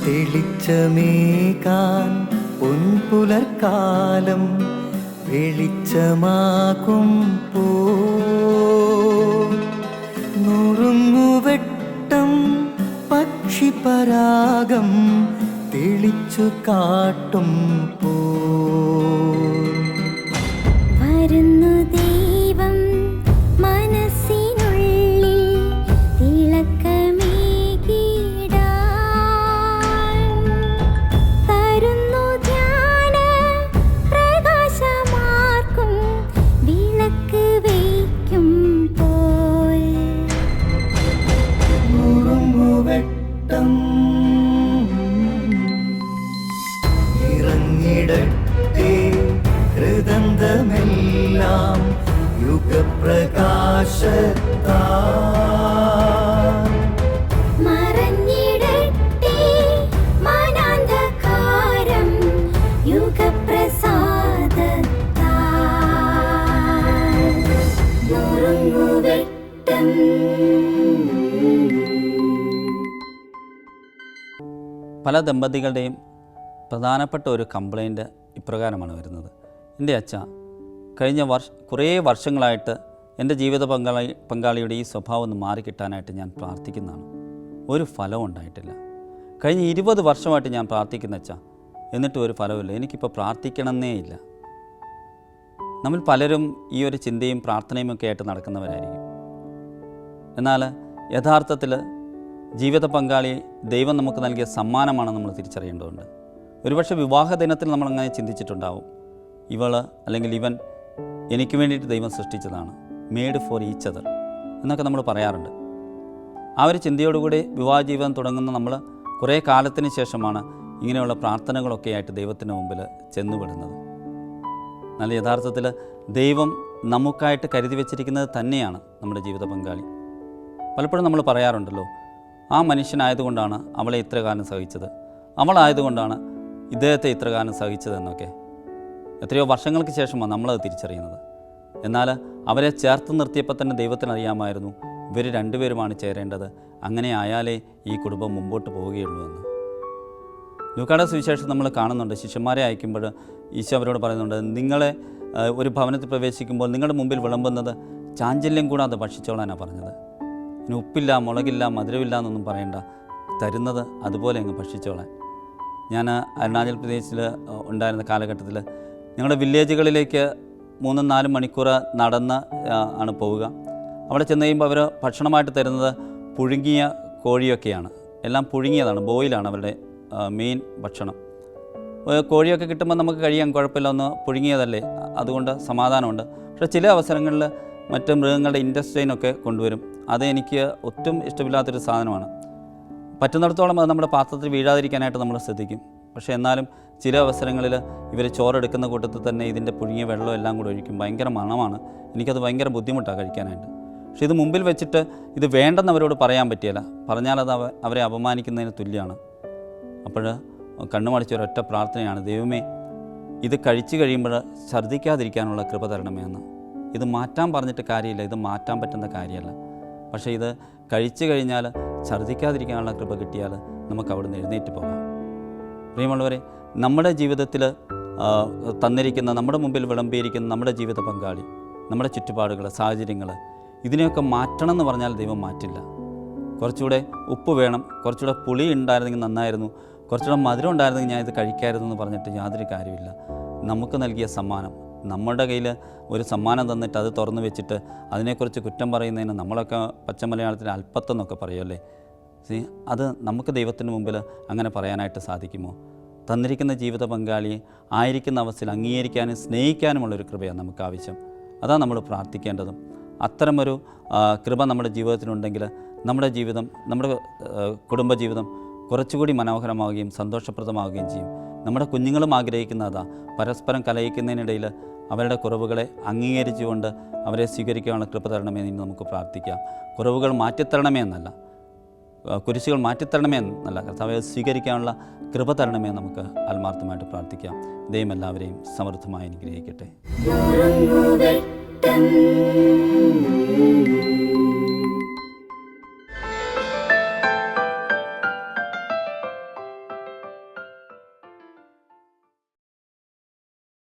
തെളിച്ചമേകാൻ പൊൻപുലർക്കാലം വെളിച്ചമാകും നുറുങ്ങുവെട്ടം പക്ഷിപരാഗം തെളിച്ചു കാട്ടും വരുന്നു ദൈവം മനസ്സിനുള്ളിൽ തിളക്കമേകിടാൻ തരുന്നു ധ്യാന പ്രകാശമാർക്കും വിളക്ക് വയ്ക്കുമ്പോൾ നുറുങ്ങുവെട്ടം ഇറങ്ങിടട്ടെ ഹൃദന്തമെല്ലാം യുഗപ്രകാശത്താൽ മറഞ്ഞിടട്ടെ മനാന്ധകാരം യുഗപ്രസാദത്താൽ നുറുങ്ങുവെട്ടം. പല ദമ്പതികളുടെയും പ്രധാനപ്പെട്ട ഒരു കംപ്ലൈൻറ്റ് ഇപ്രകാരമാണ് വരുന്നത്. എൻ്റെ അച്ഛ, കഴിഞ്ഞ കുറേ വർഷങ്ങളായിട്ട് എൻ്റെ ജീവിത പങ്കാളിയുടെ ഈ സ്വഭാവം ഒന്ന് മാറിക്കിട്ടാനായിട്ട് ഞാൻ പ്രാർത്ഥിക്കുന്നതാണ്. ഒരു ഫലവും ഉണ്ടായിട്ടില്ല. കഴിഞ്ഞ 20 വർഷമായിട്ട് ഞാൻ പ്രാർത്ഥിക്കുന്ന അച്ഛ, എന്നിട്ടും ഒരു ഫലമില്ല. എനിക്കിപ്പോൾ പ്രാർത്ഥിക്കണമെന്നേ ഇല്ല. നമ്മൾ പലരും ഈ ഒരു ചിന്തയും പ്രാർത്ഥനയും ഒക്കെ ആയിട്ട് നടക്കുന്നവരായിരിക്കും. എന്നാൽ യഥാർത്ഥത്തിൽ ജീവിത പങ്കാളി ദൈവം നമുക്ക് നൽകിയ സമ്മാനമാണ് നമ്മൾ തിരിച്ചറിയേണ്ടതുണ്ട്. ഒരുപക്ഷെ വിവാഹ ദിനത്തിൽ നമ്മളങ്ങനെ ചിന്തിച്ചിട്ടുണ്ടാവും, ഇവൾ അല്ലെങ്കിൽ ഇവൻ എനിക്ക് വേണ്ടിയിട്ട് ദൈവം സൃഷ്ടിച്ചതാണ്, മെയ്ഡ് ഫോർ ഈച്ച് അതർ എന്നൊക്കെ നമ്മൾ പറയാറുണ്ട്. ആ ഒരു ചിന്തയോടുകൂടി വിവാഹ ജീവിതം തുടങ്ങുന്ന നമ്മൾ കുറേ കാലത്തിന് ശേഷമാണ് ഇങ്ങനെയുള്ള പ്രാർത്ഥനകളൊക്കെ ആയിട്ട് ദൈവത്തിന് മുമ്പിൽ ചെന്നുപെടുന്നത്. എന്നാൽ യഥാർത്ഥത്തിൽ ദൈവം നമുക്കായിട്ട് കരുതി വച്ചിരിക്കുന്നത് തന്നെയാണ് നമ്മുടെ ജീവിത പങ്കാളി. പലപ്പോഴും നമ്മൾ പറയാറുണ്ടല്ലോ, ആ മനുഷ്യനായതുകൊണ്ടാണ് അവളെ ഇത്ര കാലം സഹിച്ചത്, അവളായതുകൊണ്ടാണ് ഇദ്ദേഹത്തെ ഇത്ര കാലം സഹിച്ചതെന്നൊക്കെ. എത്രയോ വർഷങ്ങൾക്ക് ശേഷമാണ് നമ്മളത് തിരിച്ചറിയുന്നത്. എന്നാൽ അവരെ ചേർത്ത് നിർത്തിയപ്പോൾ തന്നെ ദൈവത്തിന് അറിയാമായിരുന്നു ഇവർ രണ്ടുപേരുമാണ് ചേരേണ്ടത്, അങ്ങനെ ആയാലേ ഈ കുടുംബം മുമ്പോട്ട് പോവുകയുള്ളൂ എന്ന്. ലൂക്കായുടെ സുവിശേഷം നമ്മൾ കാണുന്നുണ്ട്. ശിഷ്യന്മാരെ അയക്കുമ്പോൾ ഈശോ അവരോട് പറയുന്നുണ്ട്, നിങ്ങളെ ഒരു ഭവനത്തിൽ പ്രവേശിക്കുമ്പോൾ നിങ്ങളുടെ മുമ്പിൽ വിളമ്പുന്നത് ചാഞ്ചല്യം കൂടാതെ ഭക്ഷിച്ചോളാനാണ് പറഞ്ഞത്. ഇനി ഉപ്പില്ല, മുളകില്ല, മധുരമില്ല എന്നൊന്നും പറയണ്ട, തരുന്നത് അതുപോലെ അങ്ങ് ഭക്ഷിച്ചോളാൻ. ഞാൻ അരുണാചൽ പ്രദേശിൽ ഉണ്ടായിരുന്ന കാലഘട്ടത്തിൽ ഞങ്ങളുടെ വില്ലേജുകളിലേക്ക് 3-4 മണിക്കൂർ നടന്ന് ആണ് പോവുക. അവിടെ ചെന്ന് കഴിയുമ്പോൾ അവർ ഭക്ഷണമായിട്ട് തരുന്നത് പുഴുങ്ങിയ കോഴിയൊക്കെയാണ്. എല്ലാം പുഴുങ്ങിയതാണ്, ബോയിലാണ് അവരുടെ മെയിൻ ഭക്ഷണം. കോഴിയൊക്കെ കിട്ടുമ്പോൾ നമുക്ക് കഴിയാൻ കുഴപ്പമില്ല, ഒന്ന് പുഴുങ്ങിയതല്ലേ, അതുകൊണ്ട് സമാധാനമുണ്ട്. പക്ഷേ ചില അവസരങ്ങളിൽ മറ്റ് മൃഗങ്ങളുടെ ഇൻറ്റസ്റ്റൈനൊക്കെ കൊണ്ടുവരും. അത് എനിക്ക് ഒട്ടും ഇഷ്ടമില്ലാത്തൊരു സാധനമാണ്. പറ്റുന്നിടത്തോളം അത് നമ്മുടെ പാത്രത്തിൽ വീഴാതിരിക്കാനായിട്ട് നമ്മൾ ശ്രദ്ധിക്കും. പക്ഷേ എന്നാലും ചില അവസരങ്ങളിൽ ഇവർ ചോറെടുക്കുന്ന കൂട്ടത്തിൽ തന്നെ ഇതിൻ്റെ പുഴുങ്ങിയ വെള്ളം എല്ലാം കൂടെ ഒഴിക്കും. ഭയങ്കര മണമാണ്. എനിക്കത് ഭയങ്കര ബുദ്ധിമുട്ടാണ് കഴിക്കാനായിട്ട്. പക്ഷേ ഇത് മുമ്പിൽ വെച്ചിട്ട് ഇത് വേണ്ടെന്ന് അവരോട് പറയാൻ പറ്റിയല്ല, പറഞ്ഞാലത് അവരെ അപമാനിക്കുന്നതിന് തുല്യമാണ്. അപ്പോൾ കണ്ണുമടച്ച ഒരൊറ്റ പ്രാർത്ഥനയാണ്, ദൈവമേ ഇത് കഴിച്ചു കഴിയുമ്പോൾ ഛർദ്ദിക്കാതിരിക്കാനുള്ള കൃപ തരണമേ എന്ന്. ഇത് മാറ്റാൻ പറഞ്ഞിട്ട് കാര്യമില്ല, ഇത് മാറ്റാൻ പറ്റുന്ന കാര്യമല്ല. പക്ഷേ ഇത് കഴിച്ചു കഴിഞ്ഞാൽ ഛർദ്ദിക്കാതിരിക്കാനുള്ള കൃപ കിട്ടിയാൽ നമുക്ക് അവിടുന്ന് എഴുന്നേറ്റ് പോകാം. പ്രിയമുള്ളവരെ, നമ്മുടെ ജീവിതത്തിൽ തന്നിരിക്കുന്ന, നമ്മുടെ മുമ്പിൽ വിളമ്പിയിരിക്കുന്ന നമ്മുടെ ജീവിത പങ്കാളി, നമ്മുടെ ചുറ്റുപാടുകൾ, സാഹചര്യങ്ങൾ, ഇതിനെയൊക്കെ മാറ്റണം എന്ന് പറഞ്ഞാൽ ദൈവം മാറ്റില്ല. കുറച്ചുകൂടെ ഉപ്പ് വേണം, കുറച്ചുകൂടെ പുളി ഉണ്ടായിരുന്നെങ്കിൽ നന്നായിരുന്നു, കുറച്ചുകൂടെ മധുരം ഉണ്ടായിരുന്നെങ്കിൽ ഞാൻ ഇത് കഴിക്കാമായിരുന്നു എന്ന് പറഞ്ഞിട്ട് യാതൊരു കാര്യമില്ല. നമുക്ക് നൽകിയ സമ്മാനം, നമ്മുടെ കയ്യിൽ ഒരു സമ്മാനം തന്നിട്ട് അത് തുറന്നു വെച്ചിട്ട് അതിനെക്കുറിച്ച് കുറ്റം പറയുന്നതിന് നമ്മളൊക്കെ പച്ച മലയാളത്തിൽ അല്പത്തെന്നൊക്കെ പറയുമല്ലേ. അത് നമുക്ക് ദൈവത്തിന് മുമ്പിൽ അങ്ങനെ പറയാനായിട്ട് സാധിക്കുമോ? തന്നിരിക്കുന്ന ജീവിത പങ്കാളിയെ ആയിരിക്കുന്ന അവസ്ഥയിൽ അംഗീകരിക്കാനും സ്നേഹിക്കാനുമുള്ളൊരു കൃപയാണ് നമുക്ക് ആവശ്യം. അതാണ് നമ്മൾ പ്രാർത്ഥിക്കേണ്ടതും. അത്തരമൊരു കൃപ നമ്മുടെ ജീവിതത്തിലുണ്ടെങ്കിൽ നമ്മുടെ ജീവിതം, നമ്മുടെ കുടുംബജീവിതം കുറച്ചുകൂടി മനോഹരമാവുകയും സന്തോഷപ്രദമാവുകയും ചെയ്യും. നമ്മുടെ കുഞ്ഞുങ്ങളും ആഗ്രഹിക്കുന്നതാ, പരസ്പരം കലയിക്കുന്നതിനിടയിൽ അവരുടെ കുറവുകളെ അംഗീകരിച്ചുകൊണ്ട് അവരെ സ്വീകരിക്കാനുള്ള കൃപ തരണമേ എന്ന് നമുക്ക് പ്രാർത്ഥിക്കാം. കുറവുകൾ മാറ്റിത്തരണമേ എന്നല്ല, കുരിശുകൾ മാറ്റിത്തരണമേ എന്നല്ല, കർത്താവെ സ്വീകരിക്കാനുള്ള കൃപ തരണമേ നമുക്ക് ആത്മാർത്ഥമായിട്ട് പ്രാർത്ഥിക്കാം. ദൈവം എല്ലാവരെയും സമൃദ്ധമായി അനുഗ്രഹിക്കട്ടെ.